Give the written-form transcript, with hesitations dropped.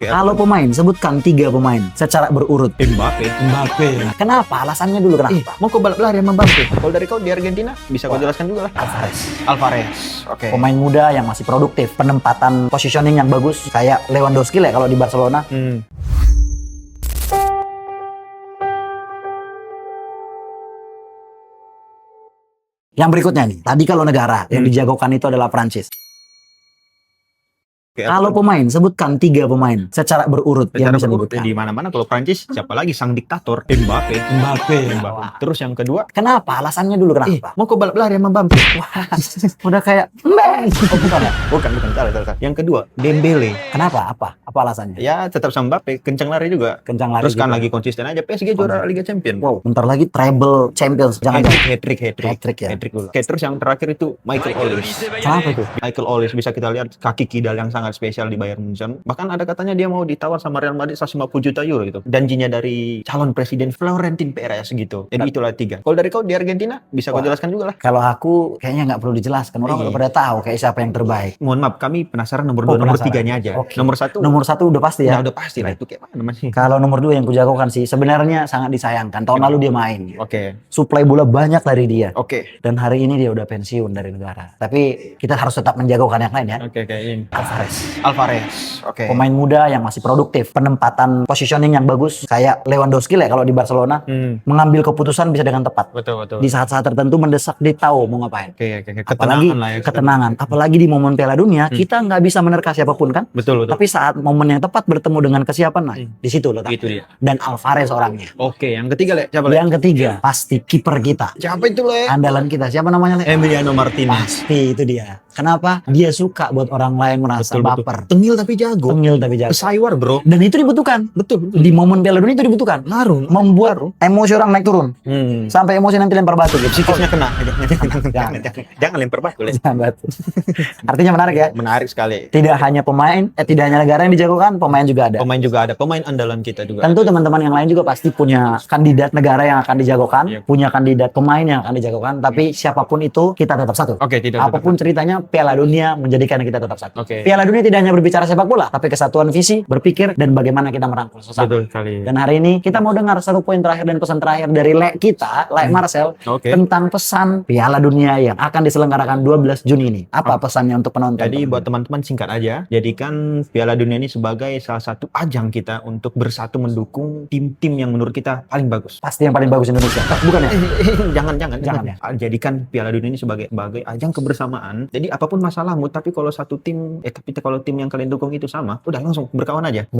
Kalau pemain, sebutkan 3 pemain secara berurut. Mbappe. Kenapa? Alasannya dulu kenapa? Mau kau balap lari sama Mbappe? Kalau dari kau di Argentina, bisa kau jelaskan juga lah. Alvarez. Oke. Pemain muda yang masih produktif, penempatan positioning yang bagus, kayak Lewandowski lah kalau di Barcelona. Yang berikutnya nih, tadi kalau negara yang dijagokan itu adalah Prancis. Kalau pemain, sebutkan 3 pemain secara berurut yang bisa disebutkan. Di mana-mana kalau Prancis, siapa lagi sang diktator? Mbappe. Terus yang kedua, Kenapa? Alasannya dulu kenapa? mau kau balap lari sama Mbappe? Udah kayak mbeng. Oh, bukan ya? Bukan, salah. Yang kedua, Dembele. Kenapa? Apa alasannya? Ya, tetap sama Mbappe, kencang lari juga. Kencang lari Terus kan juga. lagi konsisten aja, PSG juara Liga Champion. Wow, bentar lagi treble champions. Jangan Hat-trick ya. Hat-trick dulu. Oke, terus yang terakhir itu Michael Olise. Kenapa itu? Michael Olise bisa kita lihat kaki kidal yang sangat spesial di Bayern Munchen. Bahkan ada katanya dia mau ditawar sama Real Madrid 150 juta euro gitu. Janjinya dari calon presiden Florentino Perez gitu. Jadi itulah 3. Kalau dari kau di Argentina, bisa kau jelaskan juga lah. Kalau aku kayaknya nggak perlu dijelaskan. Orang udah pada tahu kayak siapa yang terbaik. Mohon maaf, kami penasaran nomor 2, nomor 3-nya aja. Oke. Nomor 1. Nomor 1 udah pasti ya. Udah pasti lah itu kayak mana masih. Kalau nomor 2 yang kujagokan sih sebenarnya sangat disayangkan. Tahun lalu dia main. Oke. Suplai bola banyak dari dia. Oke. Dan hari ini dia udah pensiun dari negara. Tapi kita harus tetap menjagokan yang lain ya. Oke, kayak ini. Alvarez. Oke. Pemain muda yang masih produktif, penempatan positioning yang bagus, kayak Lewandowski lah kalau di Barcelona, mengambil keputusan bisa dengan tepat. Betul. Di saat-saat tertentu mendesak, dia tahu mau ngapain. Oke. Apalagi Ketenangan lah ya. ketenangan. Apalagi di momen Piala Dunia, kita nggak bisa menerka siapapun kan. Betul. Tapi saat momen yang tepat bertemu dengan kesiapan, nah di situ letaknya. Itu dia. Dan Alvarez orangnya. Oke, yang ketiga, Le. Siapa, Le? Yang ketiga pasti kiper kita, Siapa itu, Le? andalan kita. Siapa namanya, Le? Emiliano Martinez. Pasti itu dia. Kenapa? Dia suka buat orang lain merasa baper. Tengil tapi jago. Tengil tapi jago. Pesaiwar, bro. Dan itu dibutuhkan. Betul. Di momen Piala Dunia itu dibutuhkan. Membuat emosi orang naik turun. Sampai emosi nanti lempar batu gitu. Psikisnya kena. Jangan lempar batu, Le. Jangan batu. Artinya menarik ya. Menarik sekali. Tidak hanya pemain, tidak hanya negara yang dijagokan, pemain juga ada. Pemain juga ada. Pemain andalan kita juga. Tentu teman-teman yang lain juga pasti punya kandidat negara yang akan dijagokan, punya kandidat pemain yang akan dijagokan, tapi siapapun itu kita tetap satu. Oke, tidak. Apapun ceritanya, Piala Dunia menjadikan kita tetap satu. Oke. Piala Dunia tidak hanya berbicara sepak bola, tapi kesatuan visi, berpikir, dan bagaimana kita merangkul sesama. Betul sekali. Dan hari ini kita mau dengar satu poin terakhir dan pesan terakhir dari kita, Marcel, tentang pesan Piala Dunia yang akan diselenggarakan 12 Juni ini. Apa pesannya untuk penonton? Jadi buat teman-teman singkat aja, jadikan Piala Dunia ini sebagai salah satu ajang kita untuk bersatu mendukung tim-tim yang menurut kita paling bagus. Pasti yang paling bagus Indonesia. Bukan ya? Jangan ya. Jadikan Piala Dunia ini sebagai ajang kebersamaan. Jadi apapun masalahmu, tapi kalau satu tim, tapi kalau tim yang kalian dukung itu sama, udah langsung berkawan aja.